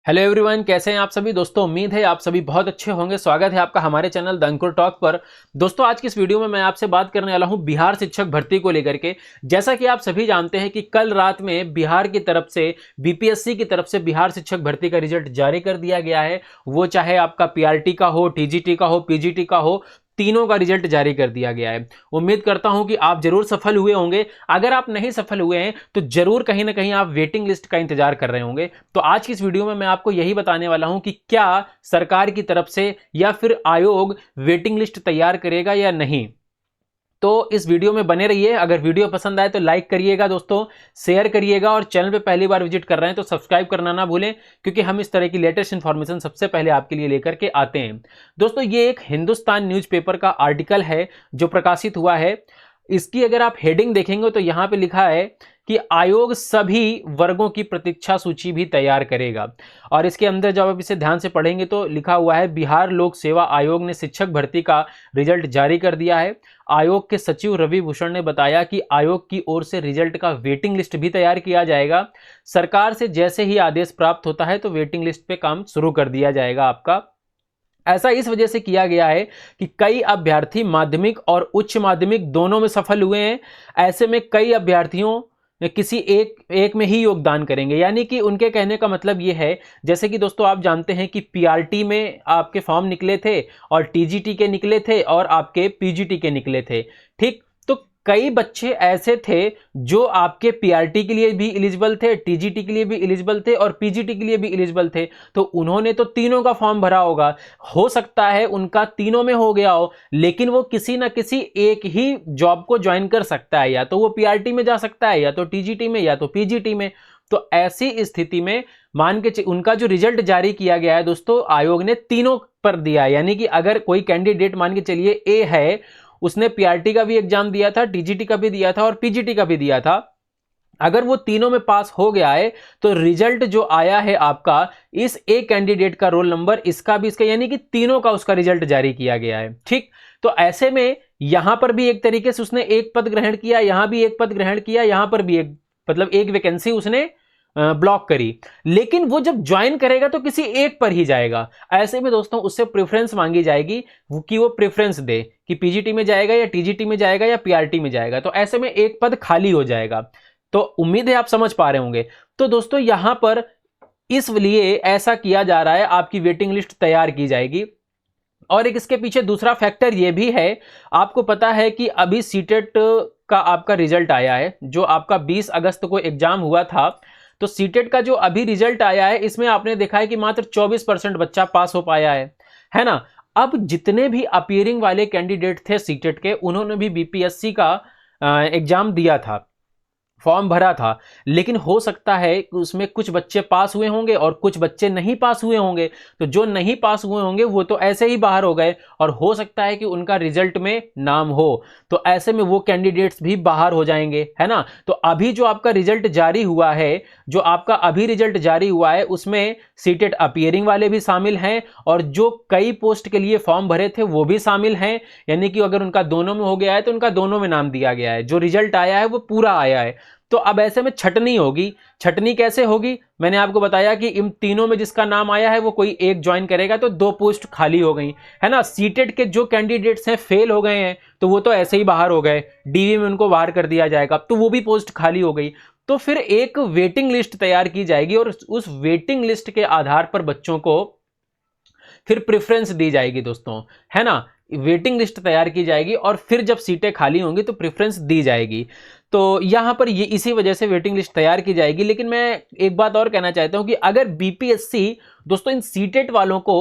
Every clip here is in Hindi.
हेलो एवरीवन, कैसे हैं आप सभी दोस्तों। उम्मीद है आप सभी बहुत अच्छे होंगे। स्वागत है आपका हमारे चैनल द अंकुर टॉक पर। दोस्तों, आज की इस वीडियो में मैं आपसे बात करने वाला हूं बिहार शिक्षक भर्ती को लेकर के। जैसा कि आप सभी जानते हैं कि कल रात में बिहार की तरफ से बीपीएससी की तरफ से बिहार शिक्षक भर्ती का रिजल्ट जारी कर दिया गया है। वो चाहे आपका पीआरटी का हो, टीजीटी का हो, पीजीटी का हो, तीनों का रिजल्ट जारी कर दिया गया है। उम्मीद करता हूं कि आप जरूर सफल हुए होंगे। अगर आप नहीं सफल हुए हैं तो जरूर कहीं ना कहीं आप वेटिंग लिस्ट का इंतजार कर रहे होंगे। तो आज की इस वीडियो में मैं आपको यही बताने वाला हूं कि क्या सरकार की तरफ से या फिर आयोग वेटिंग लिस्ट तैयार करेगा या नहीं। तो इस वीडियो में बने रहिए। अगर वीडियो पसंद आए तो लाइक करिएगा दोस्तों, शेयर करिएगा, और चैनल पे पहली बार विजिट कर रहे हैं तो सब्सक्राइब करना ना भूलें, क्योंकि हम इस तरह की लेटेस्ट इंफॉर्मेशन सबसे पहले आपके लिए लेकर के आते हैं। दोस्तों, ये एक हिंदुस्तान न्यूज़पेपर का आर्टिकल है जो प्रकाशित हुआ है। इसकी अगर आप हेडिंग देखेंगे तो यहां पे लिखा है कि आयोग सभी वर्गों की प्रतीक्षा सूची भी तैयार करेगा। और इसके अंदर जब आप इसे ध्यान से पढ़ेंगे तो लिखा हुआ है, बिहार लोक सेवा आयोग ने शिक्षक भर्ती का रिजल्ट जारी कर दिया है। आयोग के सचिव रवि भूषण ने बताया कि आयोग की ओर से रिजल्ट का वेटिंग लिस्ट भी तैयार किया जाएगा। सरकार से जैसे ही आदेश प्राप्त होता है तो वेटिंग लिस्ट पे काम शुरू कर दिया जाएगा आपका। ऐसा इस वजह से किया गया है कि कई अभ्यर्थी माध्यमिक और उच्च माध्यमिक दोनों में सफल हुए हैं। ऐसे में कई अभ्यर्थियों किसी एक में ही योगदान करेंगे। यानी कि उनके कहने का मतलब ये है, जैसे कि दोस्तों आप जानते हैं कि पीआरटी में आपके फॉर्म निकले थे और टीजीटी के निकले थे और आपके पीजीटी के निकले थे। ठीक, तो कई बच्चे ऐसे थे जो आपके पीआरटी के लिए भी एलिजिबल थे, टीजीटी के लिए भी एलिजिबल थे और पीजीटी के लिए भी एलिजिबल थे। तो उन्होंने तो तीनों का फॉर्म भरा होगा। हो सकता है उनका तीनों में हो गया हो, लेकिन वो किसी ना किसी एक ही जॉब को ज्वाइन कर सकता है। या तो वो पीआरटी में जा सकता है, या तो टीजीटी में, या तो पीजीटी में। तो ऐसी स्थिति में मान के उनका जो रिजल्ट जारी किया गया है दोस्तों, आयोग ने तीनों पर दिया है। यानी कि अगर कोई कैंडिडेट मान के चलिए ए है, उसने पीआरटी का भी एग्जाम दिया था, टीजीटी का भी दिया था और पीजीटी का भी दिया था, अगर वो तीनों में पास हो गया है तो रिजल्ट जो आया है आपका, इस एक कैंडिडेट का रोल नंबर, इसका भी इसका, यानी कि तीनों का उसका रिजल्ट जारी किया गया है। ठीक, तो ऐसे में यहां पर भी एक तरीके से उसने एक पद ग्रहण किया, यहां भी एक पद ग्रहण किया, यहां पर भी एक, मतलब एक वैकेंसी उसने ब्लॉक करी। लेकिन वो जब ज्वाइन करेगा तो किसी एक पर ही जाएगा। ऐसे में दोस्तों उससे प्रेफरेंस मांगी जाएगी कि वो प्रेफरेंस दे कि पीजीटी में जाएगा या टीजीटी में जाएगा या पीआरटी में जाएगा। तो ऐसे में एक पद खाली हो जाएगा। तो उम्मीद है आप समझ पा रहे होंगे। तो दोस्तों यहां पर इसलिए ऐसा किया जा रहा है, आपकी वेटिंग लिस्ट तैयार की जाएगी। और एक इसके पीछे दूसरा फैक्टर यह भी है, आपको पता है कि अभी सीटेट का आपका रिजल्ट आया है, जो आपका 20 अगस्त को एग्जाम हुआ था। तो सीटेट का जो अभी रिजल्ट आया है, इसमें आपने देखा है कि मात्र 24% बच्चा पास हो पाया है ना। अब जितने भी अपीयरिंग वाले कैंडिडेट थे सीटेट के, उन्होंने भी बीपीएससी का एग्जाम दिया था, फॉर्म भरा था। लेकिन हो सकता है कि उसमें कुछ बच्चे पास हुए होंगे और कुछ बच्चे नहीं पास हुए होंगे। तो जो नहीं पास हुए होंगे वो तो ऐसे ही बाहर हो गए, और हो सकता है कि उनका रिजल्ट में नाम हो। तो ऐसे में वो कैंडिडेट्स भी बाहर हो जाएंगे, है ना। तो अभी जो आपका रिजल्ट जारी हुआ है, उसमें सीटेट अपीयरिंग वाले भी शामिल हैं और जो कई पोस्ट के लिए फॉर्म भरे थे वो भी शामिल हैं। यानी कि अगर उनका दोनों में हो गया है तो उनका दोनों में नाम दिया गया है। जो रिजल्ट आया है वो पूरा आया है। तो अब ऐसे में छटनी होगी। छटनी कैसे होगी, मैंने आपको बताया कि इन तीनों में जिसका नाम आया है वो कोई एक ज्वाइन करेगा, तो 2 पोस्ट खाली हो गई, है ना। सीटेट के जो कैंडिडेट्स हैं फेल हो गए हैं तो वो तो ऐसे ही बाहर हो गए, डीवी में उनको बाहर कर दिया जाएगा, तो वो भी पोस्ट खाली हो गई। तो फिर एक वेटिंग लिस्ट तैयार की जाएगी और उस वेटिंग लिस्ट के आधार पर बच्चों को फिर प्रेफरेंस दी जाएगी दोस्तों, है ना। वेटिंग लिस्ट तैयार की जाएगी और फिर जब सीटें खाली होंगी तो प्रेफरेंस दी जाएगी। तो यहां पर ये इसी वजह से वेटिंग लिस्ट तैयार की जाएगी। लेकिन मैं एक बात और कहना चाहता हूं कि अगर बीपीएससी दोस्तों इन सीटेट वालों को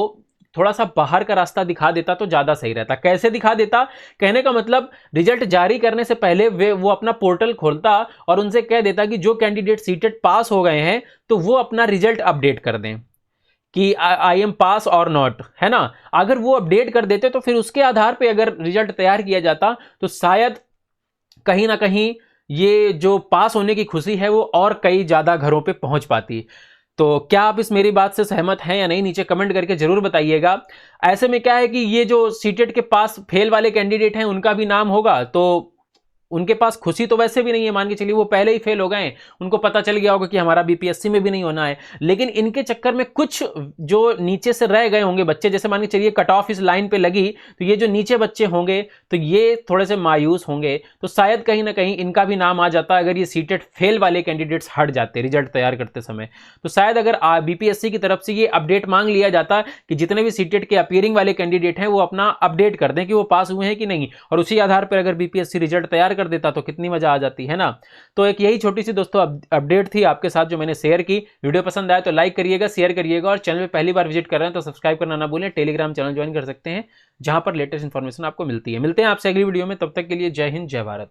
थोड़ा सा बाहर का रास्ता दिखा देता तो ज्यादा सही रहता। कैसे दिखा देता, कहने का मतलब रिजल्ट जारी करने से पहले वो अपना पोर्टल खोलता और उनसे कह देता कि जो कैंडिडेट सीटेट पास हो गए हैं तो वो अपना रिजल्ट अपडेट कर दें कि आई एम पास और नॉट, है ना। अगर वो अपडेट कर देते तो फिर उसके आधार पे अगर रिजल्ट तैयार किया जाता तो शायद कहीं ना कहीं ये जो पास होने की खुशी है वो और कई ज्यादा घरों पे पहुंच पाती। तो क्या आप इस मेरी बात से सहमत हैं या नहीं, नीचे कमेंट करके जरूर बताइएगा। ऐसे में क्या है कि ये जो सीटेट के पास फेल वाले कैंडिडेट हैं उनका भी नाम होगा, तो उनके पास खुशी तो वैसे भी नहीं है, मान के चलिए वो पहले ही फेल हो गए, उनको पता चल गया होगा कि हमारा बीपीएससी में भी नहीं होना है, लेकिन इनके चक्कर में कुछ जो नीचे से रह गए होंगे बच्चे, जैसे मान के चलिए कट ऑफ इस लाइन पे लगी, तो ये जो नीचे बच्चे होंगे तो ये थोड़े से मायूस होंगे, तो शायद कहीं ना कहीं इनका भी नाम आ जाता अगर ये सीटेट फेल वाले कैंडिडेट्स हट जाते रिजल्ट तैयार करते समय। तो शायद अगर बीपीएससी की तरफ से ये अपडेट मांग लिया जाता कि जितने भी सीटेट के अपीयरिंग वाले कैंडिडेट हैं वो अपना अपडेट कर दें कि वो पास हुए हैं कि नहीं, और उसी आधार पर अगर बीपीएससी रिजल्ट तैयार कर देता तो कितनी मजा आ जाती है ना। तो एक यही छोटी सी दोस्तों अपडेट थी आपके साथ जो मैंने शेयर की। वीडियो पसंद आए तो लाइक करिएगा, शेयर करिएगा, और चैनल पे पहली बार विजिट कर रहे हैं तो सब्सक्राइब करना ना भूलें। टेलीग्राम चैनल ज्वाइन कर सकते हैं जहां पर लेटेस्ट इंफॉर्मेशन आपको मिलती है। मिलते हैं आपसे अगली वीडियो में, तब तक के लिए जय हिंद जय भारत।